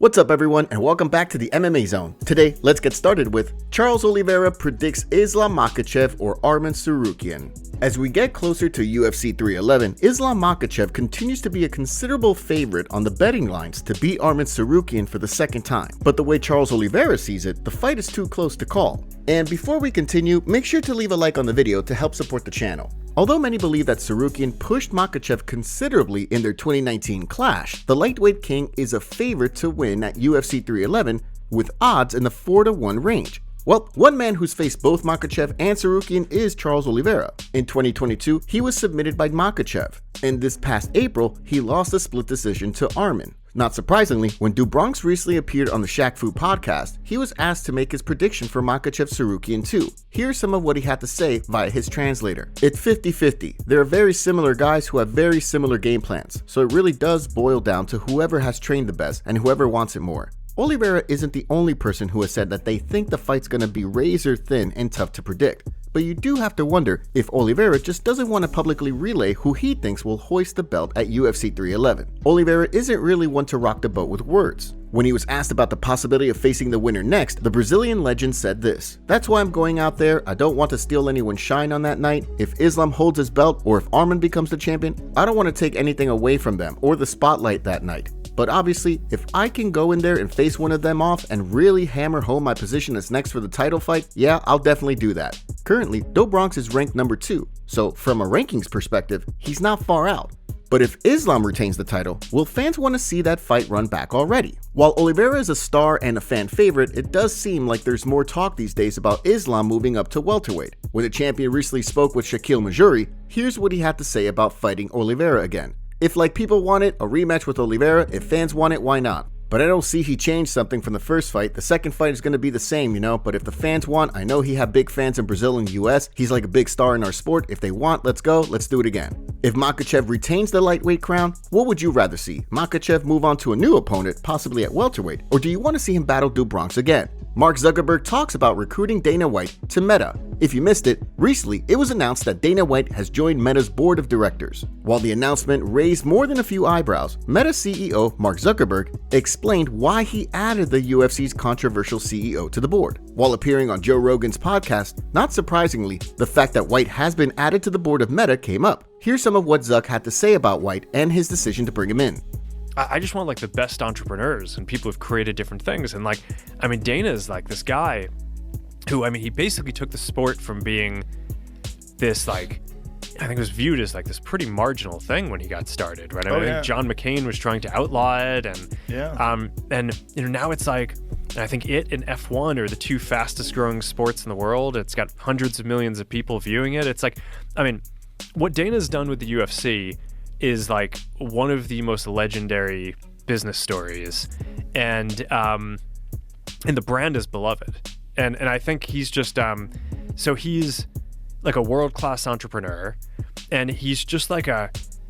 What's up everyone and welcome back to the MMA Zone. Today, let's get started with Charles Oliveira predicts Islam Makhachev or Arman Tsarukyan. As we get closer to UFC 311, Islam Makhachev continues to be a considerable favorite on the betting lines to beat Arman Tsarukyan for the second time. But the way Charles Oliveira sees it, the fight is too close to call. And before we continue, make sure to leave a like on the video to help support the channel. Although many believe that Tsarukyan pushed Makhachev considerably in their 2019 clash, the lightweight king is a favorite to win at UFC 311 with odds in the 4-1 range. Well, one man who's faced both Makhachev and Tsarukyan is Charles Oliveira. In 2022, he was submitted by Makhachev, and this past April, he lost a split decision to Arman. Not surprisingly, when Dubronx recently appeared on the Shaq Fu podcast, he was asked to make his prediction for Makhachev Tsarukyan too. Here's some of what he had to say via his translator. It's 50-50. They're very similar guys who have very similar game plans, so it really does boil down to whoever has trained the best and whoever wants it more. Oliveira isn't the only person who has said that they think the fight's gonna be razor thin and tough to predict. But you do have to wonder if Oliveira just doesn't want to publicly relay who he thinks will hoist the belt at UFC 311. Oliveira isn't really one to rock the boat with words. When he was asked about the possibility of facing the winner next, the Brazilian legend said this: "That's why I'm going out there. I don't want to steal anyone's shine on that night. If Islam holds his belt or if Arman becomes the champion, I don't want to take anything away from them or the spotlight that night. But obviously, if I can go in there and face one of them off and really hammer home my position as next for the title fight, yeah, I'll definitely do that." Currently, Dubronx is ranked number 2, so from a rankings perspective, he's not far out. But if Islam retains the title, will fans want to see that fight run back already? While Oliveira is a star and a fan favorite, it does seem like there's more talk these days about Islam moving up to welterweight. When the champion recently spoke with Shaquille Majuri, here's what he had to say about fighting Oliveira again. "If like people want it, a rematch with Oliveira, if fans want it, why not? But I don't see he changed something from the first fight. The second fight is going to be the same, but if the fans want, I know he have big fans in Brazil and US. He's like a big star in our sport. If they want, let's go, let's do it again." If Makhachev retains the lightweight crown, what would you rather see? Makhachev move on to a new opponent, possibly at welterweight, or do you want to see him battle Dubronx again? Mark Zuckerberg talks about recruiting Dana White to Meta. If you missed it, recently it was announced that Dana White has joined Meta's board of directors. While the announcement raised more than a few eyebrows, Meta CEO Mark Zuckerberg explained why he added the UFC's controversial CEO to the board. While appearing on Joe Rogan's podcast, not surprisingly, the fact that White has been added to the board of Meta came up. Here's some of what Zuck had to say about White and his decision to bring him in. I just want the best entrepreneurs and people who've created different things. And Dana is this guy who, he basically took the sport from being this, I think it was viewed as this pretty marginal thing when he got started, right? I think John McCain was trying to outlaw it. And now it's I think it and F1 are the two fastest growing sports in the world. It's got hundreds of millions of people viewing it. It's what Dana's done with the UFC is one of the most legendary business stories, and the brand is beloved, and I think he's just so he's a world-class entrepreneur, and he's just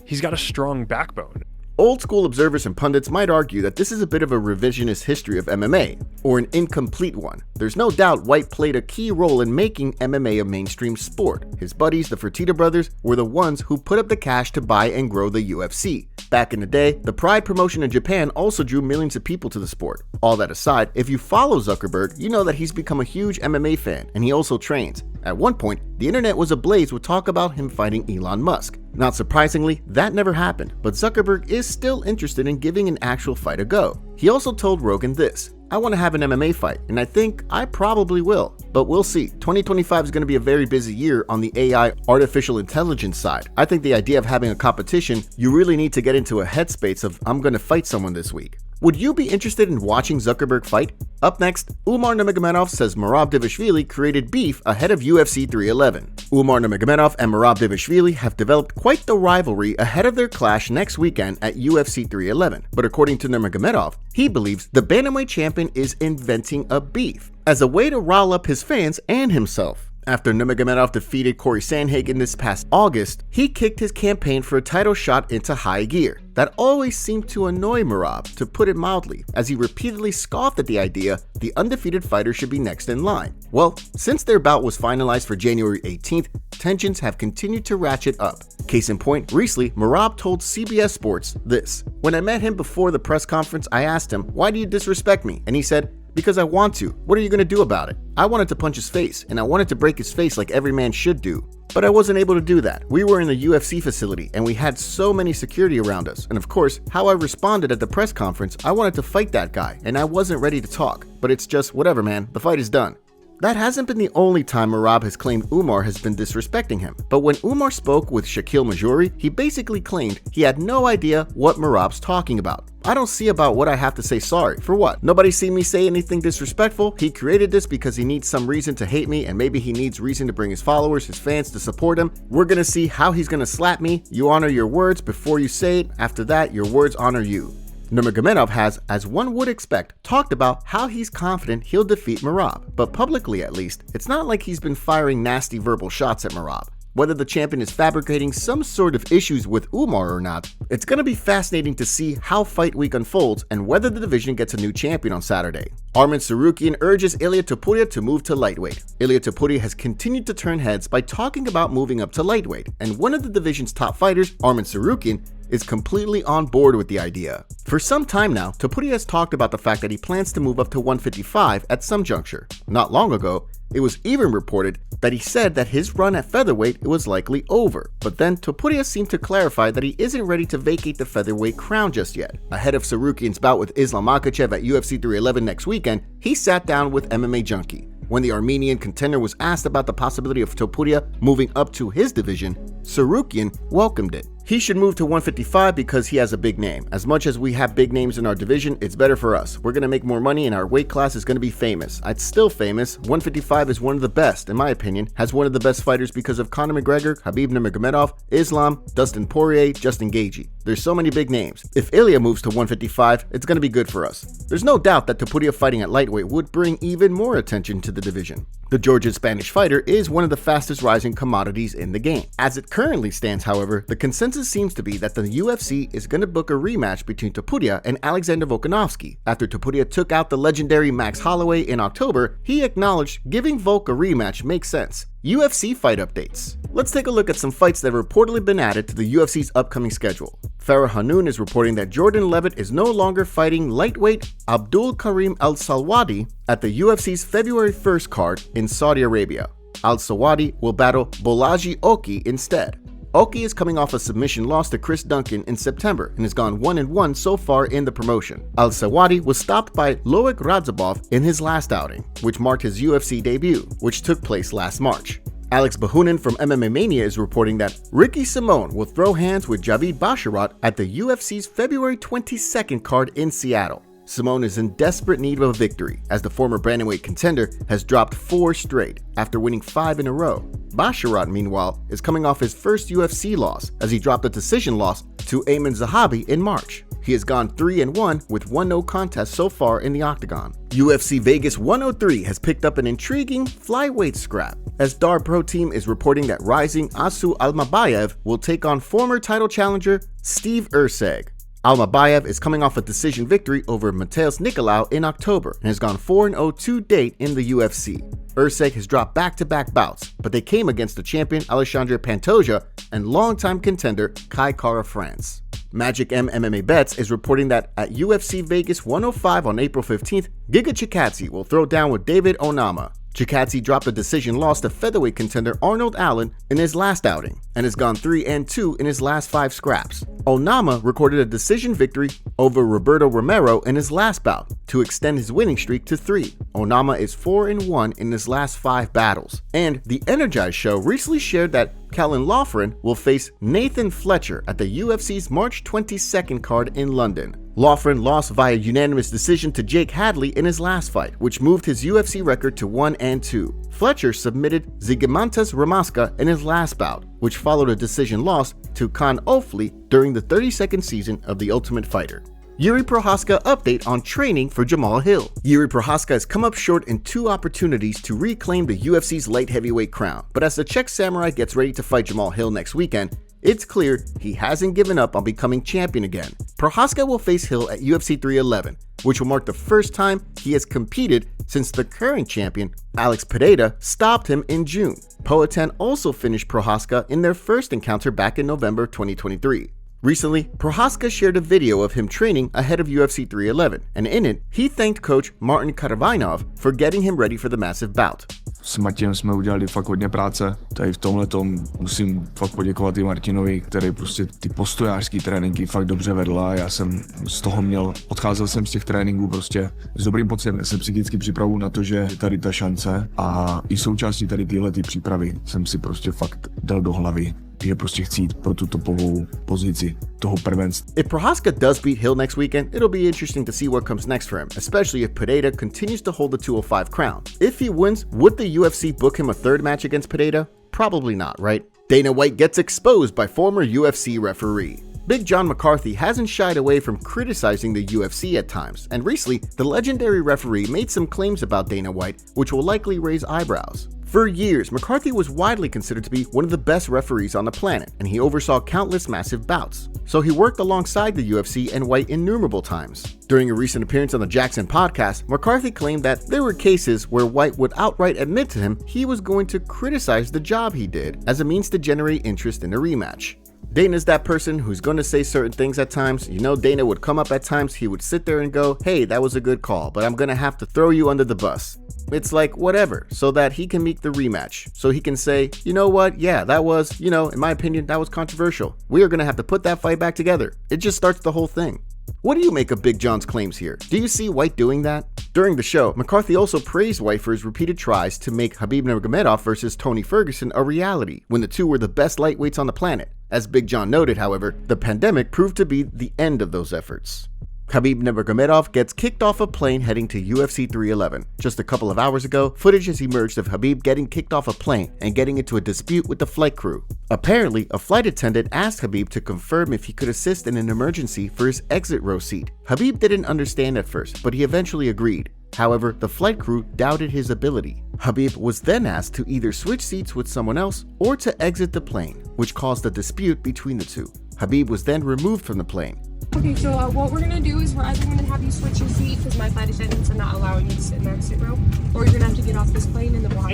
he's got a strong backbone. Old school observers and pundits might argue that this is a bit of a revisionist history of MMA, or an incomplete one. There's no doubt White played a key role in making MMA a mainstream sport. His buddies, the Fertitta brothers, were the ones who put up the cash to buy and grow the UFC. Back in the day, the Pride promotion in Japan also drew millions of people to the sport. All that aside, if you follow Zuckerberg, you know that he's become a huge MMA fan, and he also trains. At one point, the internet was ablaze with talk about him fighting Elon Musk. Not surprisingly, that never happened, but Zuckerberg is still interested in giving an actual fight a go. He also told Rogan this: "I want to have an MMA fight, and I think I probably will, but we'll see. 2025 is going to be a very busy year on the AI artificial intelligence side. I think the idea of having a competition, you really need to get into a headspace of I'm going to fight someone this week." Would you be interested in watching Zuckerberg fight? Up next, Umar Nurmagomedov says Merab Dvalishvili created beef ahead of UFC 311. Umar Nurmagomedov and Merab Dvalishvili have developed quite the rivalry ahead of their clash next weekend at UFC 311. But according to Nurmagomedov, he believes the bantamweight champion is inventing a beef as a way to rile up his fans and himself. After Nurmagomedov defeated Corey Sandhagen this past August, he kicked his campaign for a title shot into high gear. That always seemed to annoy Merab, to put it mildly, as he repeatedly scoffed at the idea the undefeated fighter should be next in line. Well, since their bout was finalized for January 18th, tensions have continued to ratchet up. Case in point, recently, Merab told CBS Sports this. When I met him before the press conference, I asked him, "Why do you disrespect me?" And he said, "Because I want to. What are you going to do about it?" I wanted to punch his face, and I wanted to break his face like every man should do. But I wasn't able to do that. We were in the UFC facility, and we had so many security around us. And of course, how I responded at the press conference, I wanted to fight that guy, and I wasn't ready to talk. But it's just, whatever, man. The fight is done. That hasn't been the only time Merab has claimed Umar has been disrespecting him. But when Umar spoke with Shaquille Majuri, he basically claimed he had no idea what Merab's talking about. I don't see about what I have to say sorry. For what? Nobody seen me say anything disrespectful? He created this because he needs some reason to hate me, and maybe he needs reason to bring his followers, his fans to support him. We're gonna see how he's gonna slap me. You honor your words before you say it. After that, your words honor you. Nurmagomedov has, as one would expect, talked about how he's confident he'll defeat Merab, but publicly at least, it's not like he's been firing nasty verbal shots at Merab. Whether the champion is fabricating some sort of issues with Umar or not, it's going to be fascinating to see how Fight Week unfolds and whether the division gets a new champion on Saturday. Arman Tsarukyan urges Ilia Topuria to move to lightweight. Ilia Topuria has continued to turn heads by talking about moving up to lightweight, and one of the division's top fighters, Arman Tsarukyan, is completely on board with the idea. For some time now, Topuria has talked about the fact that he plans to move up to 155 at some juncture. Not long ago, it was even reported that he said that his run at featherweight was likely over, but then Topuria seemed to clarify that he isn't ready to vacate the featherweight crown just yet. Ahead of Tsarukyan's bout with Islam Makhachev at UFC 311 next weekend, he sat down with MMA Junkie. When the Armenian contender was asked about the possibility of Topuria moving up to his division, Tsarukyan welcomed it. He should move to 155 because he has a big name. As much as we have big names in our division, it's better for us. We're going to make more money and our weight class is going to be famous. It's still famous. 155 is one of the best, in my opinion. Has one of the best fighters because of Conor McGregor, Khabib Nurmagomedov, Islam, Dustin Poirier, Justin Gaethje. There's so many big names. If Ilia moves to 155, it's going to be good for us. There's no doubt that Topuria fighting at lightweight would bring even more attention to the division. The Georgian-Spanish fighter is one of the fastest rising commodities in the game. As it currently stands, however, the consensus seems to be that the UFC is going to book a rematch between Topuria and Alexander Volkanovski. After Topuria took out the legendary Max Holloway in October, he acknowledged giving Volk a rematch makes sense. UFC fight updates. Let's take a look at some fights that have reportedly been added to the UFC's upcoming schedule. Farah Hanoun is reporting that Jordan Levitt is no longer fighting lightweight Abdul Karim Al-Salwadi at the UFC's February 1st card in Saudi Arabia. Al-Salwadi will battle Bolaji Oki instead. Oki is coming off a submission loss to Chris Duncan in September and has gone 1-1 so far in the promotion. Al-Salwadi was stopped by Loic Radzhabov in his last outing, which marked his UFC debut, which took place last March. Alex Bahunin from MMA Mania is reporting that Ricky Simone will throw hands with Javid Basharat at the UFC's February 22nd card in Seattle. Simone is in desperate need of a victory, as the former bantamweight contender has dropped 4 straight after winning 5 in a row. Basharat, meanwhile, is coming off his first UFC loss, as he dropped a decision loss to Ayman Zahabi in March. He has gone 3-1 with 1 no contest so far in the octagon. UFC Vegas 103 has picked up an intriguing flyweight scrap, as Dar Pro Team is reporting that rising Asu Almabayev will take on former title challenger Steve Erceg. Almabayev is coming off a decision victory over Mateus Nicolau in October and has gone 4-0 to date in the UFC. Erceg has dropped back-to-back bouts, but they came against the champion Alexandre Pantoja and longtime contender Kai Kara France. Magic M MMA Bets is reporting that at UFC Vegas 105 on April 15th, Giga Chikadze will throw down with David Onama. Chikadze dropped a decision loss to featherweight contender Arnold Allen in his last outing and has gone 3-2 in his last 5 scraps. Onama recorded a decision victory over Roberto Romero in his last bout to extend his winning streak to 3. Onama is 4-1 in his last 5 battles. And The Energize Show recently shared that Callan Loughran will face Nathan Fletcher at the UFC's March 22nd card in London. Loughran lost via unanimous decision to Jake Hadley in his last fight, which moved his UFC record to 1-2. Fletcher submitted Zigomantas Ramaska in his last bout, which followed a decision loss to Khan Ofli during the 32nd season of The Ultimate Fighter. Jiri Prochazka update on training for Jamahal Hill. Jiri Prochazka has come up short in 2 opportunities to reclaim the UFC's light heavyweight crown, but as the Czech Samurai gets ready to fight Jamahal Hill next weekend, It's clear he hasn't given up on becoming champion again. Prochazka will face Hill at UFC 311, which will mark the first time he has competed since the current champion, Alex Pereira, stopped him in June. Poatan also finished Prochazka in their first encounter back in November 2023. Recently, Prochazka shared a video of him training ahead of UFC 311, and in it, he thanked coach Martin Karavainov for getting him ready for the massive bout. S Matějem jsme udělali fakt hodně práce. Tady v tomhletom musím fakt poděkovat i Martinovi, který prostě ty postojářský tréninky fakt dobře vedl a já jsem z toho odcházel jsem z těch tréninků prostě s dobrým pocitem. Já se psychicky připravuju na to, že je tady ta šance a i součástí tady tyhlety přípravy jsem si prostě fakt dal do hlavy, že prostě chci jít pro tu topovou pozici toho prvenství. If Prochazka does beat Hill next weekend, it'll be interesting to see what comes next for him, especially if Pereira continues to hold the 205 crown. If he wins, would the UFC book him a third match against Pereira? Probably not, right? Dana White gets exposed by former UFC referee. Big John McCarthy hasn't shied away from criticizing the UFC at times, and recently, the legendary referee made some claims about Dana White, which will likely raise eyebrows. For years, McCarthy was widely considered to be one of the best referees on the planet, and he oversaw countless massive bouts. So he worked alongside the UFC and White innumerable times. During a recent appearance on the Jackson podcast, McCarthy claimed that there were cases where White would outright admit to him he was going to criticize the job he did as a means to generate interest in a rematch. Dana's that person who's going to say certain things at times. You know, Dana would come up at times, he would sit there and go, hey, that was a good call, but I'm going to have to throw you under the bus. It's like, whatever, so that he can make the rematch. So he can say, you know what, yeah, that was, in my opinion, that was controversial. We are going to have to put that fight back together. It just starts the whole thing. What do you make of Big John's claims here? Do you see White doing that? During the show, McCarthy also praised White for his repeated tries to make Khabib Nurmagomedov versus Tony Ferguson a reality when the two were the best lightweights on the planet. As Big John noted, however, the pandemic proved to be the end of those efforts. Khabib Nurmagomedov gets kicked off a plane heading to UFC 311. Just a couple of hours ago, footage has emerged of Khabib getting kicked off a plane and getting into a dispute with the flight crew. Apparently, a flight attendant asked Khabib to confirm if he could assist in an emergency for his exit row seat. Khabib didn't understand at first, but he eventually agreed. However, the flight crew doubted his ability. Khabib was then asked to either switch seats with someone else or to exit the plane, which caused a dispute between the two. Khabib was then removed from the plane. Okay, so what we're gonna do is we're either gonna have you switch your seat because my flight attendants are not allowing you to sit in the exit row, or you're gonna have to get off this plane and then we'll have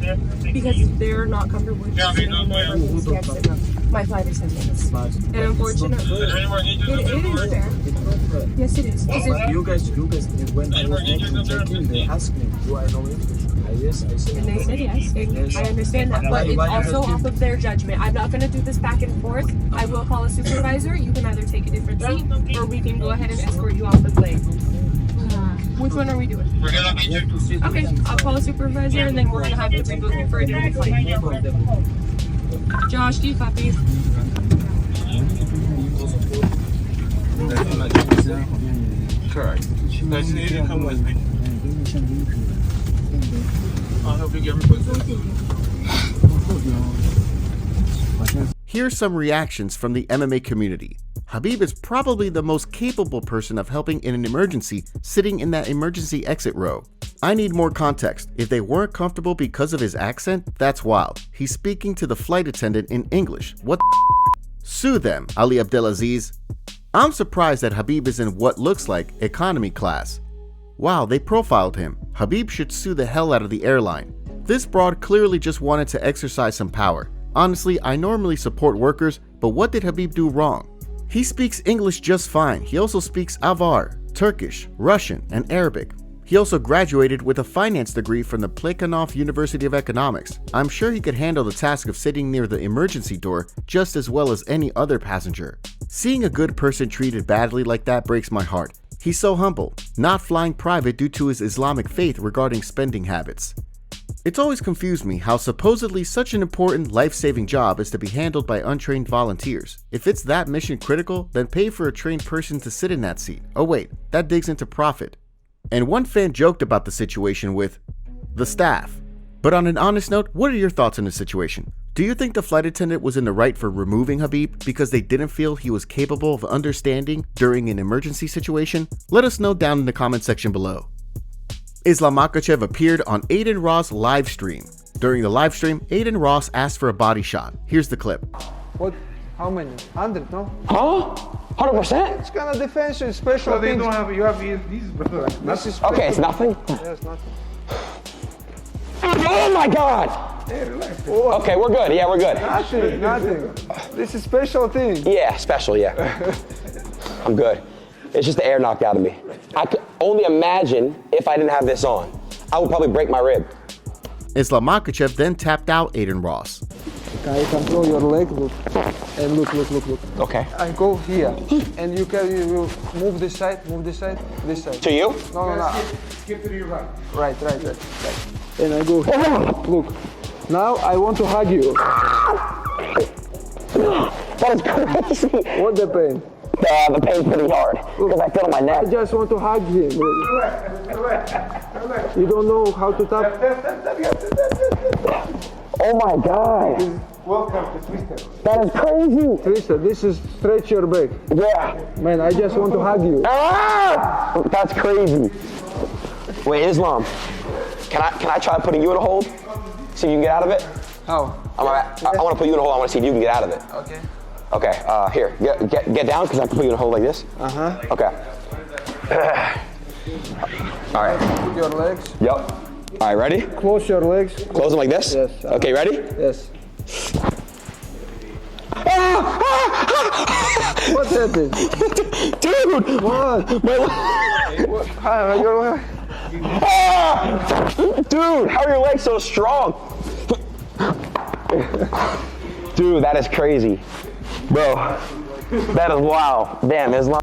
to because they're not comfortable with sitting in the exit row. My flight attendants. And unfortunately, it is fair. Yes, it is. You guys, when I was making the check-in, they asked me, do I know English? Yes, I said. And they said yes. I understand that, but it's also off of their judgment. I'm not gonna do this back and forth. I will call a supervisor. You can either take a different seat, or we can go ahead and escort you off the plane. Which one are we doing? Okay, I'll call a supervisor, and then we're gonna have to rebook you for a different flight. Josh, do you copy? Correct. Guys, you need to come with me. I'll help you get everybody. Here's some reactions from the MMA community. Khabib is probably the most capable person of helping in an emergency sitting in that emergency exit row. I need more context. If they weren't comfortable because of his accent, that's wild. He's speaking to the flight attendant in English. What the Sue them, Ali Abdelaziz. I'm surprised that Khabib is in what looks like economy class. Wow, they profiled him. Khabib should sue the hell out of the airline. This broad clearly just wanted to exercise some power. Honestly, I normally support workers, but what did Khabib do wrong? He speaks English just fine. He also speaks Avar, Turkish, Russian, and Arabic. He also graduated with a finance degree from the Plekhanov University of Economics. I'm sure he could handle the task of sitting near the emergency door just as well as any other passenger. Seeing a good person treated badly like that breaks my heart. He's so humble, not flying private due to his Islamic faith regarding spending habits. It's always confused me how supposedly such an important life-saving job is to be handled by untrained volunteers. If it's that mission critical, then pay for a trained person to sit in that seat. Oh wait, that digs into profit. And one fan joked about the situation with the staff. But on an honest note, what are your thoughts on the situation? Do you think the flight attendant was in the right for removing Khabib because they didn't feel he was capable of understanding during an emergency situation? Let us know down in the comment section below. Islam Makhachev appeared on Adin Ross' live stream. During the live stream, Adin Ross asked for a body shot. Here's the clip. What? How many? 100, no? Huh? 100%? It's kind of defensive, special So they things. don't have, you have these, bro. This is Okay, it's nothing? Yes, nothing. Oh my God! Okay, we're good. Yeah, we're good. Nothing, nothing. This is special thing. Yeah, special, yeah. I'm good. It's just the air knocked out of me. I could only imagine if I didn't have this on. I would probably break my rib. Islam Makhachev then tapped out Adin Ross. Okay, you control your leg, look. And look. Okay. I go here. And you will move this side, this side. To you? No. Skip to your right. Right. And I go here. Look. Now I want to hug you. That is crazy. What the pain? The pain's pretty hard because I feel on my neck. I just want to hug him. You don't know how to tap? Oh my God. Welcome to Twister. That is crazy. Trisha, this is stretch your back. Yeah. Man, I just want to hug you. Ah! That's crazy. Wait, Islam. Can I try putting you in a hold? See if you can get out of it? How? I want to put you in a hold. I want to see if you can get out of it. Okay. Okay. Here. Get down because I can put you in a hold like this. Okay. All right. Put your legs. Yep. All right. Ready? Close your legs. Close them like this. Yes. Okay. Ready? Yes. What happened? Dude. What? Dude, how are your legs so strong? Dude, that is crazy. Bro, that is wow. Damn, Islam.